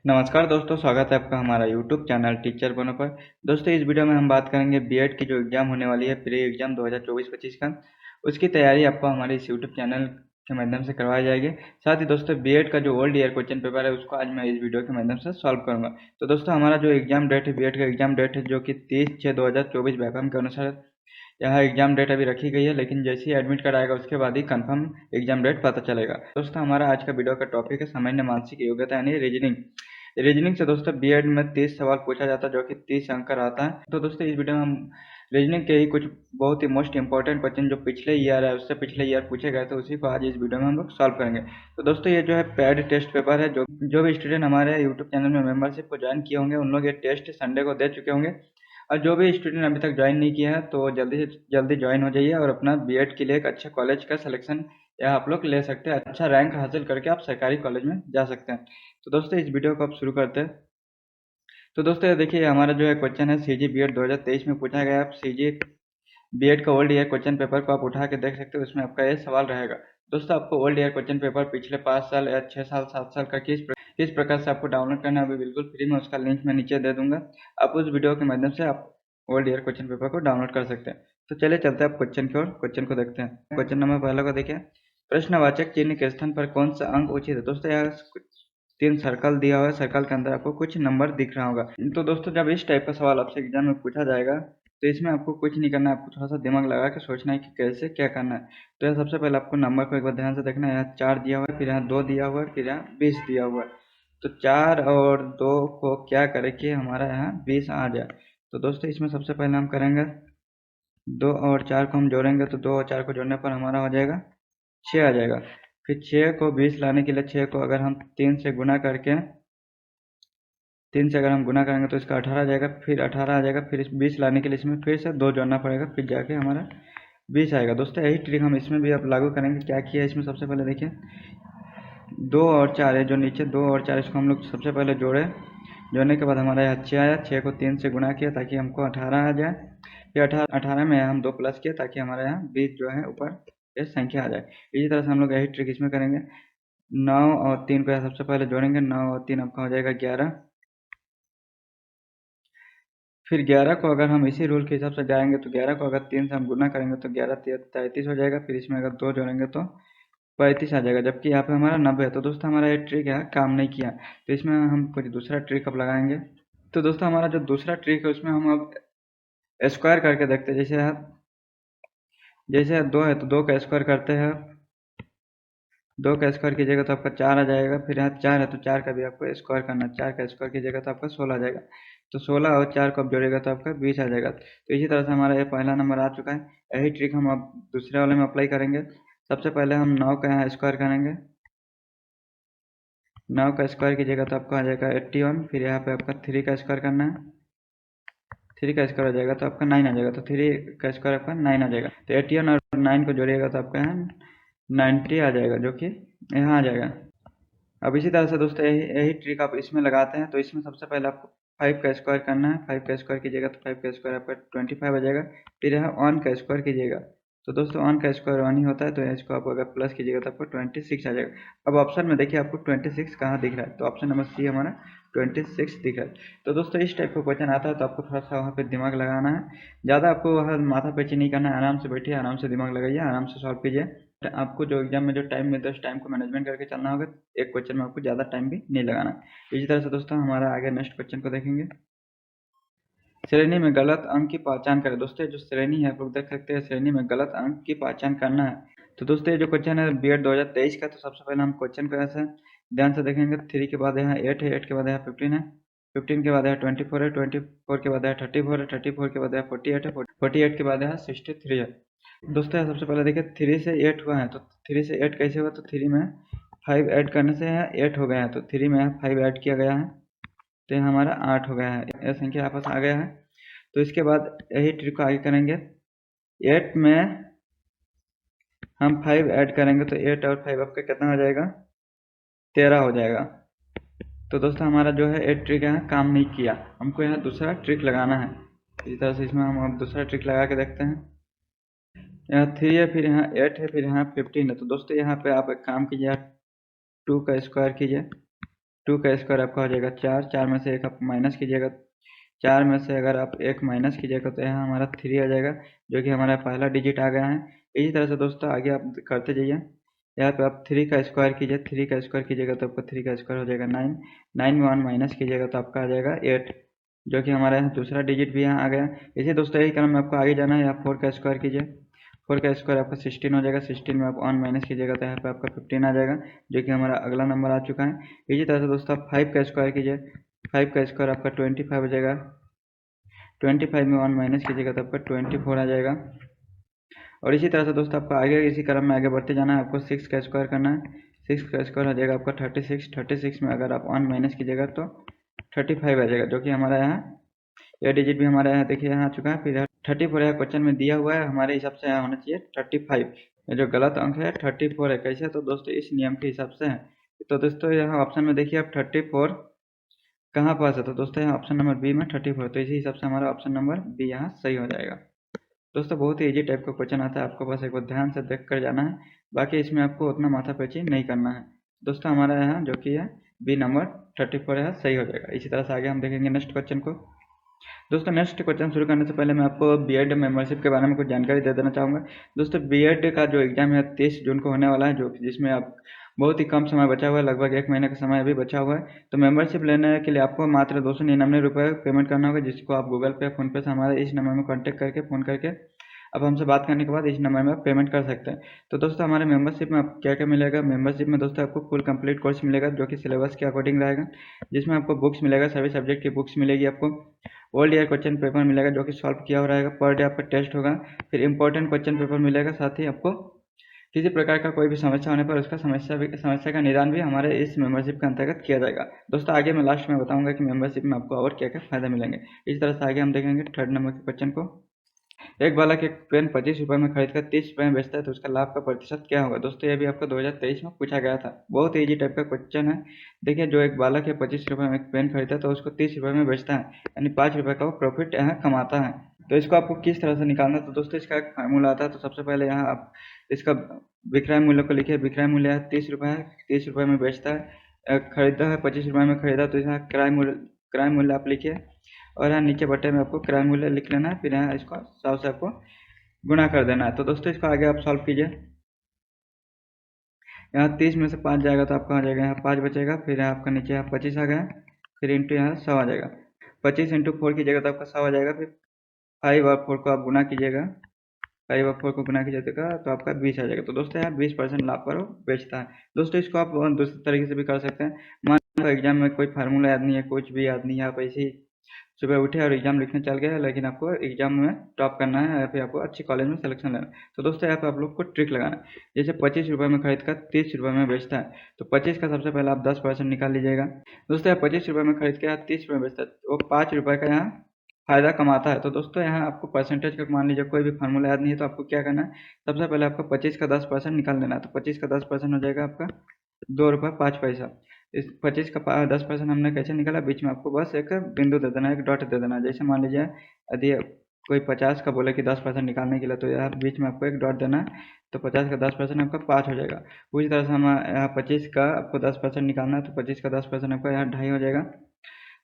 नमस्कार दोस्तों, स्वागत है आपका हमारा यूट्यूब चैनल टीचर बनो पर। दोस्तों, इस वीडियो में हम बात करेंगे बीएड की जो एग्ज़ाम होने वाली है, प्री एग्ज़ाम 2024-25 का। उसकी तैयारी आपको हमारे इस यूट्यूब चैनल के माध्यम से करवाई जाएगी। साथ ही दोस्तों, बीएड का जो ओल्ड ईयर क्वेश्चन पेपर है उसको आज मैं इस वीडियो के माध्यम से सॉल्व करूंगा। तो दोस्तों, हमारा जो एग्ज़ाम डेट है, बीएड का एग्ज़ाम डेट है जो कि 30/6/2024 व्यापम के अनुसार यहाँ एग्जाम डेट अभी रखी गई है, लेकिन जैसे ही एडमिट कार्ड आएगा उसके बाद ही कंफर्म एग्जाम डेट पता चलेगा। दोस्तों, हमारा आज का वीडियो का टॉपिक है सामान्य मानसिक योग्यता यानी रीजनिंग। रीजनिंग से दोस्तों बीएड में 30 सवाल पूछा जाता है जो कि 30 अंक का रहता है। तो दोस्तों, इस वीडियो में हम रीजनिंग के ही कुछ बहुत ही मोस्ट इंपॉर्टेंट क्वेश्चन जो पिछले ईयर है उससे पिछले ईयर पूछे गए थे उसी को आज इस वीडियो में हम लोग सॉल्व करेंगे। तो दोस्तों, ये जो है पेड टेस्ट पेपर है। जो भी स्टूडेंट हमारे यूट्यूब चैनल में मेंबरशिप को ज्वाइन किए होंगे उन लोग ये टेस्ट संडे को दे चुके होंगे। और जो भी स्टूडेंट अभी तक ज्वाइन नहीं किया है तो जल्दी से जल्दी ज्वाइन हो जाइए और अपना बीएड के लिए एक अच्छे कॉलेज का सिलेक्शन यहाँ आप लोग ले सकते हैं। अच्छा रैंक हासिल करके आप सरकारी कॉलेज में जा सकते हैं। तो दोस्तों, इस वीडियो को आप शुरू करते हैं। तो दोस्तों, ये देखिए हमारा जो है क्वेश्चन है सीजी बीएड 2023 में पूछा गया है। आप सीजी बीएड का ओल्ड ईयर क्वेश्चन पेपर को आप उठा के देख सकते हो, उसमें आपका ये सवाल रहेगा। दोस्तों, आपको ओल्ड ईयर क्वेश्चन पेपर पिछले 5 साल या 6 साल 7 साल का किस प्रकार से आपको डाउनलोड करना है अभी बिल्कुल फ्री में, उसका लिंक मैं नीचे दे दूंगा। आप उस वीडियो के माध्यम से आप ओल्ड ईयर क्वेश्चन पेपर को डाउनलोड कर सकते हैं। तो चलिए चलते हैं आप क्वेश्चन की ओर, क्वेश्चन को देखते हैं। क्वेश्चन नंबर पहला को देखिए, प्रश्नवाचक चिन्ह के स्थान पर कौन सा अंक उचित है। दोस्तों, यहाँ 3 सर्कल दिया हुआ है, सर्कल के अंदर आपको कुछ नंबर दिख रहा होगा। तो दोस्तों, जब इस टाइप का सवाल आपसे एग्जाम में पूछा जाएगा तो इसमें आपको कुछ नहीं करना है, आपको थोड़ा सा दिमाग लगा के सोचना है कि कैसे क्या करना है। तो यहाँ सबसे पहले आपको नंबर को एक बार ध्यान से देखना है। यहाँ 4 दिया हुआ है, फिर यहाँ 2 दिया हुआ है, फिर यहाँ 20 दिया हुआ है। तो 4 और 2 को क्या करें कि हमारा यहाँ 20 आ जाए। तो दोस्तों, इसमें सबसे पहले हम करेंगे 2 और 4 को हम जोड़ेंगे, तो 2 और 4 को जोड़ने पर हमारा हो जाएगा 6 आ जाएगा। फिर 6 को 20 लाने के लिए 6 को अगर हम 3 से गुना करके 3 से अगर हम गुना करेंगे तो इसका 18 आ जाएगा, फिर 18 आ जाएगा, फिर इस 20 लाने के लिए इसमें फिर से 2 जोड़ना पड़ेगा, फिर जाके हमारा 20 आएगा। दोस्तों, यही ट्रिक हम इसमें भी अब लागू करेंगे। क्या किया है इसमें, सबसे पहले देखिए 2 और 4 है जो नीचे 2 और 4 इसको हम लोग सबसे पहले जोड़े। जोड़ने के बाद हमारा यहाँ 6 आया, 6 को 3 से गुना किया ताकि हमको 18 आ जाए। फिर 18 में हम 2 प्लस किया ताकि हमारे यहाँ 20 जो है ऊपर ये संख्या आ जाए। इसी तरह से हम लोग यही ट्रिक इसमें करेंगे। 9 और 3 को यहाँ सबसे पहले जोड़ेंगे, 9 और 3 आपका हो जाएगा 11। फिर 11 को अगर हम इसी रूल के हिसाब से जाएंगे तो 11 को अगर 3 से हम गुना करेंगे तो 11 33 हो जाएगा। फिर इसमें अगर 2 जोड़ेंगे तो 35 आ जाएगा, जबकि यहाँ पे हमारा 90 है। तो दोस्तों, हमारा ये ट्रिक है काम नहीं किया, तो इसमें हम कुछ दूसरा ट्रिक अब लगाएंगे। तो दोस्तों, हमारा जो दूसरा ट्रिक है उसमें हम अब स्क्वायर करके देखते हैं। जैसे 2 है तो 2 का स्क्वायर करते हैं। 2 का स्क्वायर कीजिएगा तो आपका 4 आ जाएगा। फिर यहाँ 4 है तो 4 का भी आपको स्क्वायर करना है। 4 का स्क्वायर कीजिएगा तो आपका 16 आ जाएगा। तो 16 और 4 को आप जोड़ेगा तो आपका 20 आ जाएगा। तो इसी तरह से हमारा ये पहला नंबर आ चुका है। यही ट्रिक हम अब दूसरे वाले में अप्लाई करेंगे। सबसे पहले हम 9 का यहाँ स्क्वायर करेंगे। 9 का स्क्वायर कीजिएगा तो आपका आ जाएगा 81। फिर यहाँ पे आपका 3 का स्क्वायर करना है। 3 का स्क्वायर आ जाएगा तो आपका 9 आ जाएगा। तो 3 का स्क्वायर आपका 9 आ जाएगा। तो 81 और 9 को जोड़िएगा तो आपका यहाँ 90 आ जाएगा, जो कि यहाँ आ जाएगा। अब इसी तरह से दोस्तों यही यही ट्रिक आप इसमें लगाते हैं। तो इसमें सबसे पहले आपको 5 का स्क्वायर करना है। 5 का स्क्वायर कीजिएगा तो 5 का स्क्वायर आपका 25 आ जाएगा। फिर यहाँ 1 का स्क्वायर कीजिएगा तो दोस्तों 1 का स्क्वायर 1 ही होता है, तो इसको आप अगर प्लस कीजिएगा तो आपको 26 आ जाएगा। अब ऑप्शन में देखिए आपको 26 कहाँ दिख रहा है, तो ऑप्शन नंबर सी हमारा 26 दिख रहा है। तो दोस्तों, इस टाइप का क्वेश्चन आता है तो आपको थोड़ा सा वहाँ पे दिमाग लगाना है। ज़्यादा आपको वहाँ माथा पेची नहीं करना है, आराम से बैठिए, आराम से दिमाग लगाइए, आराम से सॉल्व कीजिए। आपको जो एग्जाम में जो टाइम मिलता है उस टाइम को मैनेजमेंट करके चलना होगा। एक क्वेश्चन में आपको ज़्यादा टाइम भी नहीं लगाना। इसी तरह से दोस्तों, हमारा आगे नेक्स्ट क्वेश्चन को देखेंगे। श्रेणी में गलत अंक की पहचान करें। दोस्तों, जो श्रेणी है आप लोग देख सकते हैं, श्रेणी में गलत अंक की पहचान करना है। तो दोस्तों, ये जो क्वेश्चन है बीएड 2023 का, तो सबसे पहले हम क्वेश्चन को ऐसे ध्यान से देखेंगे। 3 के बाद यहाँ 8 है, 8 के बाद यहाँ 15 है, 15 के बाद यहाँ 24 है, 24 के बाद यहाँ 34 है, 34 के बाद यहाँ 48 है, 48 के बाद यहाँ 63 है। दोस्तों, सबसे पहले देखिए 3 से 8 हुआ है, तो 3 से 8 कैसे हुआ, तो 3 में 5 ऐड करने से यहाँ 8 हो गया है। तो 3 में यहाँ 5 ऐड किया गया है तो ये हमारा 8 हो गया है। यह संख्या आपस आ गया है। तो इसके बाद यही ट्रिक को आगे करेंगे। 8 में हम 5 ऐड करेंगे तो 8 और 5 आपका कितना हो जाएगा, 13 हो जाएगा। तो दोस्तों, हमारा जो है 8 ट्रिक यहाँ काम नहीं किया, हमको यहाँ दूसरा ट्रिक लगाना है। इसी तरह से इसमें हम अब दूसरा ट्रिक लगा के देखते हैं। यहाँ 3 है, फिर यहाँ 8 है, फिर यहाँ 15 है। तो दोस्तों, यहाँ पे आप एक काम कीजिए, 2 का स्क्वायर कीजिए 2 का स्क्वायर आपका हो जाएगा 4, 4 में से एक आप माइनस कीजिएगा, 4 में से अगर आप एक माइनस कीजिएगा तो यहाँ हमारा 3 आ जाएगा, जो कि हमारा पहला डिजिट आ गया है। इसी तरह से दोस्तों आगे आप करते जाइए। यहाँ पे आप 3 का स्क्वायर कीजिए, 3 का स्क्वायर कीजिएगा तो आपका 3 का स्क्वायर हो जाएगा 9, 9 में 1 माइनस कीजिएगा तो आपका आ जाएगा 8, जो कि हमारा यहाँ दूसरा डिजिट भी यहाँ आ गया। इसी दोस्तों यही क्रम में आपको आगे जाना है। यहाँ 4 का स्क्वायर कीजिए, 4 का स्क्वायर आपका 16 हो जाएगा, 16 में आप 1 माइनस कीजिएगा तो यहाँ पे आपका 15 आ जाएगा, जो कि हमारा अगला नंबर आ चुका है। इसी तरह से दोस्तों आप 5 का स्क्वायर कीजिए, 5 का स्क्वायर आपका 25 हो जाएगा, 25 में 1 माइनस कीजिएगा तो आपका 24 आ जाएगा। और इसी तरह से दोस्तों आपको आगे इसी क्रम में आगे बढ़ते जाना है। आपको 6 का स्क्वायर करना है, 6 का स्क्वायर हो जाएगा आपका 36, 36 में अगर आप 1 माइनस कीजिएगा तो 35 आ जाएगा, जो कि हमारा यहाँ यह डिजिट भी हमारे यहाँ देखिए यहाँ आ चुका है। फिर 34 यहाँ क्वेश्चन में दिया हुआ है, हमारे हिसाब से यहाँ होना चाहिए 35। ये जो गलत अंक है 34 है। कैसे? तो दोस्तों इस नियम के हिसाब से है। तो दोस्तों यहाँ ऑप्शन में देखिए आप 34 कहाँ पास है, तो दोस्तों यहाँ ऑप्शन नंबर बी में 34, तो इसी हिसाब से हमारा ऑप्शन नंबर बी यहाँ सही हो जाएगा। दोस्तों बहुत ही इजी टाइप का क्वेश्चन आता है, आपको बस एक बार ध्यान से देख कर जाना है, बाकी इसमें आपको उतना माथापैची नहीं करना है। दोस्तों हमारा यहाँ जो कि है बी नंबर 34 है, सही हो जाएगा। इसी तरह से आगे हम देखेंगे नेक्स्ट क्वेश्चन को। दोस्तों नेक्स्ट क्वेश्चन शुरू करने से पहले मैं आपको बीएड मेंबरशिप के बारे में कुछ जानकारी दे देना चाहूँगा। दोस्तों बीएड का जो एग्ज़ाम है 23 जून को होने वाला है, जो जिसमें आप बहुत ही कम समय बचा हुआ है, लगभग 1 महीने का समय अभी बचा हुआ है। तो मेंबरशिप लेने के लिए आपको मात्र 299 रुपये पेमेंट करना होगा, जिसको आप गूगल पे, फ़ोनपे से हमारे इस नंबर में कॉन्टैक्ट करके फ़ोन करके अब हमसे बात करने के बाद इस नंबर में आप पेमेंट कर सकते हैं। तो दोस्तों हमारे मेंबरशिप में आप क्या क्या मिलेगा? मेंबरशिप में दोस्तों आपको फुल कंप्लीट कोर्स मिलेगा, जो कि सिलेबस के अकॉर्डिंग रहेगा, जिसमें आपको बुक्स मिलेगा, सभी सब्जेक्ट की बुक्स मिलेगी आपको। ओल्ड ईयर क्वेश्चन पेपर मिलेगा जो कि सॉल्व किया हुआ रहेगा, पर डे आपका टेस्ट होगा। फिर इंपॉर्टेंट क्वेश्चन पेपर मिलेगा, साथ ही आपको किसी प्रकार का कोई भी समस्या होने पर उसका समस्या का निदान भी हमारे इस मेंबरशिप के अंतर्गत किया जाएगा। दोस्तों आगे मैं लास्ट में बताऊंगा कि मेंबरशिप में आपको और क्या क्या फायदा मिलेंगे। इस तरह से आगे हम देखेंगे थर्ड नंबर के क्वेश्चन को। एक बालक एक पेन 25 रुपये में खरीदकर 30 रुपये में बेचता है तो उसका लाभ का प्रतिशत क्या होगा? दोस्तों ये भी आपको 2023 में पूछा गया था, बहुत ईजी टाइप का क्वेश्चन है। देखिए जो एक बालक है 25 रुपये में एक पेन खरीदता है तो उसको 30 रुपये में बेचता है, यानी 5 रुपये का वो प्रॉफिट यहाँ कमाता है। तो इसको आपको किस तरह से निकालना है? तो दोस्तों इसका एक फार्मूला आता है। तो सबसे पहले यहाँ आप इसका विक्रय मूल्य को लिखिए। विक्रय मूल्य है 30 रुपये है, 30 रुपये में बेचता है, खरीदा है 25 रुपये में खरीदा, तो यहाँ क्रय मूल्य आप लिखिए और यहाँ नीचे बटे में आपको क्रय मूल्य लिख लेना है। फिर यहाँ इसको 100 से आपको गुणा कर देना है। तो दोस्तों इसको आगे आप सॉल्व कीजिए। यहाँ 30 में से 5 जाएगा तो आपका आ जाएगा यहाँ 5 बचेगा, फिर यहाँ आपका नीचे यहाँ 25 आ गया, फिर इंटू यहाँ 100 आ जाएगा। 25 इंटू 4 कीजिएगा तो आपका 100 आ जाएगा। फिर 5 और 4 को आप गुना कीजिएगा, 5 और 4 को गुना कीजिएगा तो आपका 20 आ जाएगा। तो दोस्तों यहाँ 20% लाभ पर वो बेचता है। दोस्तों इसको आप दूसरे तरीके से भी कर सकते हैं। मान लो एग्जाम में कोई फार्मूला याद नहीं है, कुछ भी याद नहीं है, आप ऐसे ही सुबह उठे और एग्जाम लिखने चल गए, लेकिन आपको एग्जाम में टॉप करना है या फिर आपको अच्छी कॉलेज में सिलेक्शन लेना है, तो दोस्तों यहाँ पे आप लोग को ट्रिक लगाना है। जैसे 25 रुपये में खरीद कर 30 रुपये में बेचता है, तो 25 का सबसे पहले आप 10% निकाल लीजिएगा। दोस्तों यहाँ 25 रुपये में खरीद के यहाँ 30 रुपये में बेचता है, वो 5 रुपये का यहाँ फायदा कमाता है। तो दोस्तों यहाँ आपको परसेंटेज का मान लीजिए कोई भी फार्मूला याद नहीं है, तो आपको क्या करना है, सबसे पहले आपको 25 का 10% निकाल देना है। तो 25 का 10% हो जाएगा आपका 2 रुपये 5 पैसा। इस 25 का 10% हमने कैसे निकाला? बीच में आपको बस एक बिंदु दे देना है, एक डॉट दे देना है। जैसे मान लीजिए यदि कोई 50 का बोले कि 10% निकालने के लिए, तो यहाँ बीच में आपको एक डॉट देना है, तो 50 का 10% आपका 5 हो जाएगा। उसी तरह से हम यहाँ 25 का आपको 10% निकालना है, तो 25 का 10% आपका यहाँ 2.5 हो जाएगा।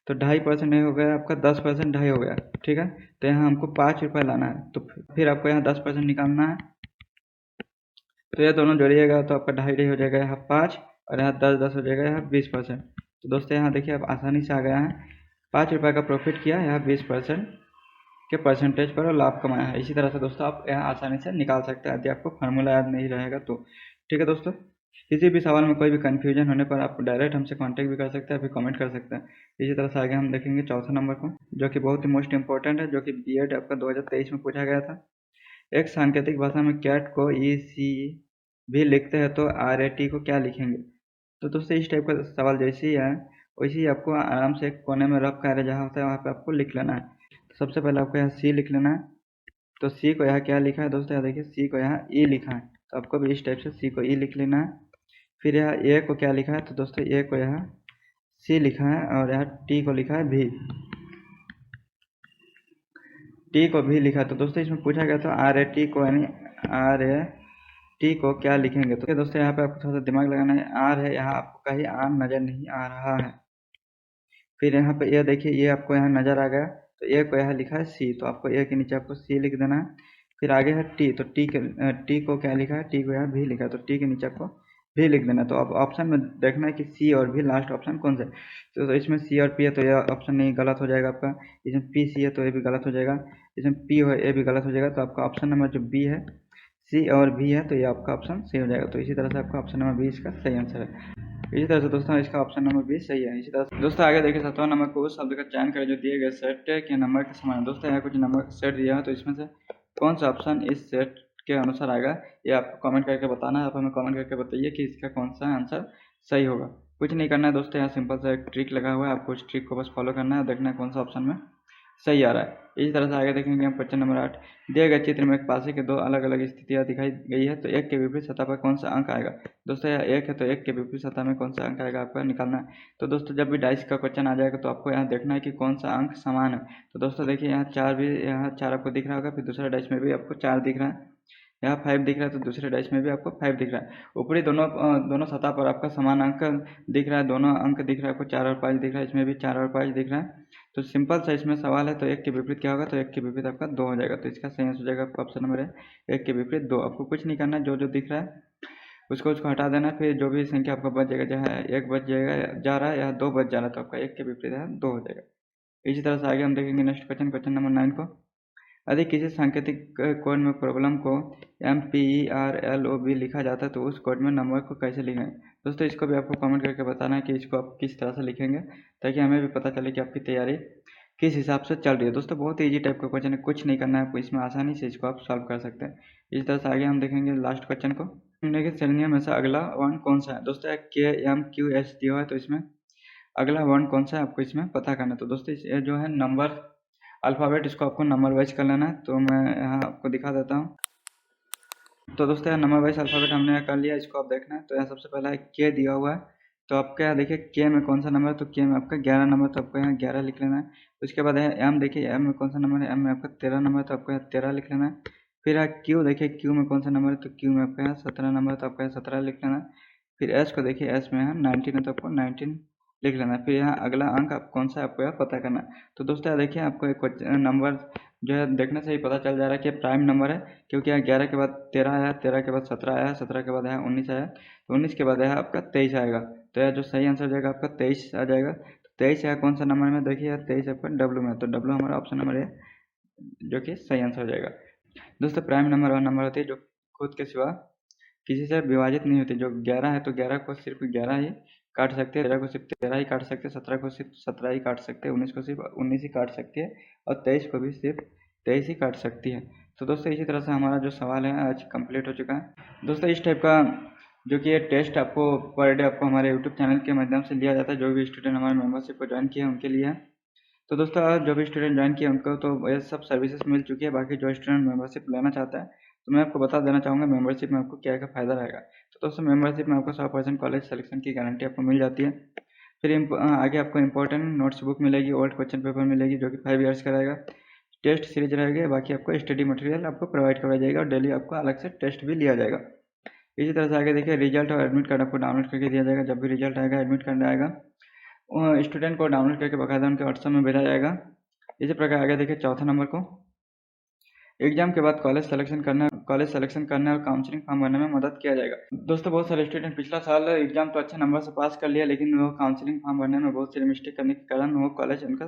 तो 2.5% नहीं हो गया आपका, 10% 2.5 हो गया, ठीक है। तो यहाँ हमको 5 रुपये लाना है, तो फिर आपको यहाँ 10% निकालना है। तो ये दोनों जोड़िएगा तो आपका 2.5 हो जाएगा यहाँ 5, और यहाँ 10 हो जाएगा यहाँ 20%। तो दोस्तों यहाँ देखिए आप आसानी से आ गया है, 5 रुपये का प्रॉफिट किया, यहाँ 20% के परसेंटेज पर लाभ कमाया है। इसी तरह से दोस्तों आप यहाँ आसानी से निकाल सकते हैं, यदि आपको फार्मूला याद नहीं रहेगा तो। ठीक है दोस्तों, किसी भी सवाल में कोई भी कन्फ्यूजन होने पर आप डायरेक्ट हमसे कॉन्टैक्ट भी कर सकते हैं, फिर कमेंट कर सकते हैं। इसी तरह से आगे हम देखेंगे चौथा नंबर को, जो कि बहुत ही मोस्ट इंपॉर्टेंट है, जो कि बीएड आपका 2023 में पूछा गया था। एक सांकेतिक भाषा में कैट को EC भी लिखते हैं तो RAT को क्या लिखेंगे? तो दोस्तों इस टाइप का सवाल जैसे ही है वैसे ही आपको आराम से एक कोने में रफ कार्य जहाँ होता है वहाँ पे आपको लिख लेना है। तो सबसे पहले आपको यहाँ C लिख लेना है। तो C को यहाँ क्या लिखा है दोस्तों? यहाँ देखिए C को यहाँ E लिखा है, तो आपको भी इस टाइप से C को E लिख लेना है। फिर यहाँ A को क्या लिखा है? तो दोस्तों A को यहाँ C लिखा है, और यहाँ T को लिखा है V, T को भी लिखा। तो दोस्तों इसमें पूछा गया था RAT को, यानी RAT टी को क्या लिखेंगे। तो दोस्तों यहाँ पे आपको थोड़ा सा दिमाग लगाना है। आर है, यहाँ आपको कहीं आर नज़र नहीं आ रहा है। फिर यहाँ पे ये देखिए, ये आपको यहाँ नज़र आ गया, तो ए को यहाँ लिखा है सी, तो आपको ए के नीचे आपको सी लिख देना है। फिर आगे है टी, तो टी को क्या लिखा है, टी को यहाँ भी लिखा है, तो टी के नीचे आपको भी लिख देना है। तो अब ऑप्शन में देखना है कि सी और भी लास्ट ऑप्शन कौन सा है। तो इसमें सी और पी है, तो यह ऑप्शन नहीं, गलत हो जाएगा आपका। इसमें पी सी है, तो ये भी गलत हो जाएगा। इसमें पी हो, ये भी गलत हो जाएगा। तो आपका ऑप्शन नंबर जो बी है, सी और भी है, तो ये आपका ऑप्शन सही हो जाएगा। तो इसी तरह से आपका ऑप्शन नंबर बी इसका सही आंसर है। इसी तरह से दोस्तों इसका ऑप्शन नंबर बी सही है। इसी तरह से दोस्तों आगे देखिए 7वां नंबर को उस शब्द का चयन करें जो दिए गए सेट के नंबर के समान है। दोस्तों यहाँ कुछ नंबर सेट दिया है, तो इसमें से कौन सा ऑप्शन इस सेट के अनुसार आएगा, ये आपको कमेंट करके बताना है। आप हमें कमेंट करके बताइए कि इसका कौन सा आंसर सही होगा। कुछ नहीं करना है दोस्तों, यहाँ सिंपल सा एक ट्रिक लगा हुआ है, आपको उस ट्रिक को बस फॉलो करना है, देखना है कौन सा ऑप्शन में सही आ रहा है। इसी तरह से आगे देखेंगे हम क्वेश्चन नंबर 8। दिए गए चित्र में एक पासे के दो अलग अलग स्थितियां दिखाई गई है, तो एक के विपरीत सतह पर कौन सा अंक आएगा। दोस्तों यह एक है, तो एक के विपरीत सतह में कौन सा अंक आएगा आपको निकालना है। तो दोस्तों जब भी डाइस का क्वेश्चन आ जाएगा, तो आपको यहाँ देखना है कि कौन सा अंक समान है। तो दोस्तों देखिए यहाँ 4 भी, यहाँ 4 आपको दिख रहा होगा, फिर दूसरा डाइस में भी आपको 4 दिख रहा है, यहाँ 5 दिख रहा है, तो दूसरे डाइस में भी आपको 5 दिख रहा है। ऊपरी दोनों सतह पर आपका समान अंक दिख रहा है, दोनों अंक दिख रहा है आपको, 4 और 5 दिख रहा है, इसमें भी 4 और 5 दिख रहा है। तो सिंपल सा इसमें सवाल है, तो एक के विपरीत क्या होगा, तो एक के विपरीत आपका 2 हो जाएगा। तो इसका सही आंसर हो जाएगा आपका ऑप्शन नंबर है, एक के विपरीत 2। आपको कुछ नहीं करना है, जो जो दिख रहा है उसको हटा देना है। फिर जो भी संख्या आपका बच जाएगा, चाहे एक बच जाएगा जा रहा है या 2 बच जा रहा है, तो आपका एक के विपरीत है 2 हो जाएगा। इसी तरह से आगे हम देखेंगे नेक्स्ट क्वेश्चन, क्वेश्चन नंबर 9 को। यदि किसी सांकेतिक कोड में प्रॉब्लम को MPERLOB लिखा जाता है, तो उस कोड में नंबर को कैसे लिखेंगे। दोस्तों इसको भी आपको कमेंट करके बताना है कि इसको आप किस तरह से लिखेंगे, ताकि हमें भी पता चले कि आपकी तैयारी किस हिसाब से चल रही है। दोस्तों बहुत ईजी टाइप का क्वेश्चन है, कुछ नहीं करना है आपको, इसमें आसानी से इसको आप सॉल्व कर सकते हैं। इस तरह से आगे हम देखेंगे लास्ट क्वेश्चन को। देखिए श्रेणियों में से अगला वर्ण कौन सा है। दोस्तों KMQH दिया हुआ है, तो इसमें अगला वर्ण कौन सा है आपको इसमें पता करना है। तो दोस्तों ये जो है नंबर अल्फ़ाबेट, इसको आपको नंबर वाइज कर लेना है। तो मैं यहाँ आपको दिखा देता हूँ। तो दोस्तों यहाँ नंबर वाइज अल्फ़ाबेट हमने कर लिया, इसको आप देखना है। तो यहाँ सबसे पहला है के दिया हुआ है, तो आपका यहाँ देखिए के में कौन सा नंबर है, तो के में आपका 11 नंबर, तो आपको यहाँ 11 लिख लेना है। उसके बाद है एम, देखिए एम में कौन सा नंबर है, एम में आपका 13 नंबर, तो आपको यहाँ 13 लिख लेना है। फिर है क्यू, देखिए क्यू में कौन सा नंबर है, तो क्यू में आपका यहाँ 17 नंबर, तो आपका यहाँ 17 लिख लेना है। फिर एस को देखिए, एस में है 19 है, तो आपको 19 लिख लेना है। फिर यहाँ अगला अंक आप कौन सा है आपको यहाँ पता करना है। तो दोस्तों यहाँ देखिए आपको एक नंबर जो है देखने से ही पता चल जा रहा है कि प्राइम नंबर है, क्योंकि यहाँ 11 के बाद 13 आया, 13 के बाद 17 आया, 17 के बाद यहाँ 19 आया, तो 19 के बाद यहाँ आपका 23 आएगा। तो यह जो सही आंसर हो जाएगा आपका 23 आ जाएगा। तो 23 यहाँ कौन सा नंबर में, देखिए यहाँ 23 आपका डब्लू में, तो डब्लू हमारा ऑप्शन नंबर है, जो कि सही आंसर हो जाएगा। दोस्तों प्राइम नंबर वह नंबर होती है जो खुद के सिवा किसी से विभाजित नहीं होती। जो 11 है, तो 11 को सिर्फ 11 ही काट सकते हैं, 13 को सिर्फ 13 ही काट सकते हैं, 17 को सिर्फ 17 ही काट सकते हैं, 19 को सिर्फ 19 ही काट सकती है, और 23 को भी सिर्फ 23 ही काट सकती है। तो दोस्तों इसी तरह से हमारा जो सवाल है आज कंप्लीट हो चुका है। दोस्तों इस टाइप का जो कि ये टेस्ट आपको पर डे आपको हमारे यूट्यूब चैनल के माध्यम से लिया जाता है। जो भी स्टूडेंट हमारे मेंबरशिप को ज्वाइन किया है उनके लिए है। तो दोस्तों जो भी स्टूडेंट ज्वाइन किया उनको तो ये सब सर्विसेज मिल चुकी है। बाकी जो स्टूडेंट मेंबरशिप लेना चाहता है, तो मैं आपको बता देना चाहूँगा मेंबरशिप में आपको क्या क्या फ़ायदा रहेगा। तो दोस्तों मेंबरशिप में आपको 100% कॉलेज सिलेक्शन की गारंटी आपको मिल जाती है। फिर आगे आपको इंपॉर्टेंट नोट्स बुक मिलेगी, ओल्ड क्वेश्चन पेपर मिलेगी जो कि 5 ईयर्स का रहेगा, टेस्ट सीरीज रहेगी, बाकी आपको स्टडी मटेरियल आपको प्रोवाइड करवाया जाएगा, और डेली आपको अलग से टेस्ट भी लिया जाएगा। इसी तरह से आगे देखिए रिजल्ट और एडमिट कार्ड आपको डाउनलोड करके दिया जाएगा। जब भी रिजल्ट आएगा, एडमिट कार्ड आएगा, स्टूडेंट को डाउनलोड करके बाकायदा उनके व्हाट्सएप में भेजा जाएगा। इसी प्रकार आगे देखिए चौथा नंबर को, एग्जाम के बाद कॉलेज सिलेक्शन करने और काउंसलिंग फॉर्म भरने में मदद किया जाएगा। दोस्तों बहुत सारे स्टूडेंट पिछला साल एग्जाम तो अच्छे नंबर से पास कर लिया, लेकिन वो काउंसलिंग फॉर्म भरने में बहुत सारी मिस्टेक करने के कारण वो कॉलेज उनका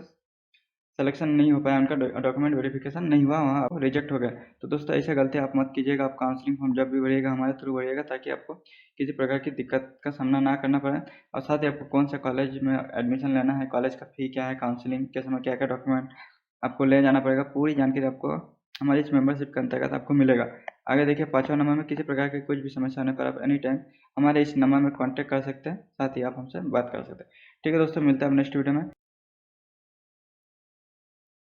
सिलेक्शन नहीं हो पाया, उनका डॉक्यूमेंट वेरिफिकेशन नहीं हुआ, वहाँ रिजेक्ट हो गया। तो दोस्तों ऐसे गलती आप मत कीजिएगा। आप काउंसलिंग फॉर्म जब भी भरिएगा हमारे थ्रू भरिएगा, ताकि आपको किसी प्रकार की दिक्कत का सामना ना करना पड़े। और साथ ही आपको कौन सा कॉलेज में एडमिशन लेना है, कॉलेज का फ़ी क्या है, काउंसलिंग के समय क्या क्या डॉक्यूमेंट आपको ले जाना पड़ेगा, पूरी जानकारी आपको हमारी इस मेंबरशिप के अंतर्गत आपको मिलेगा। आगे देखिए 5वां नंबर में, किसी प्रकार की कुछ भी समस्या होने पर आप एनी टाइम हमारे इस नंबर में कांटेक्ट कर सकते हैं, साथ ही आप हमसे बात कर सकते हैं। ठीक है दोस्तों, मिलते हैं अब नेक्स्ट वीडियो में।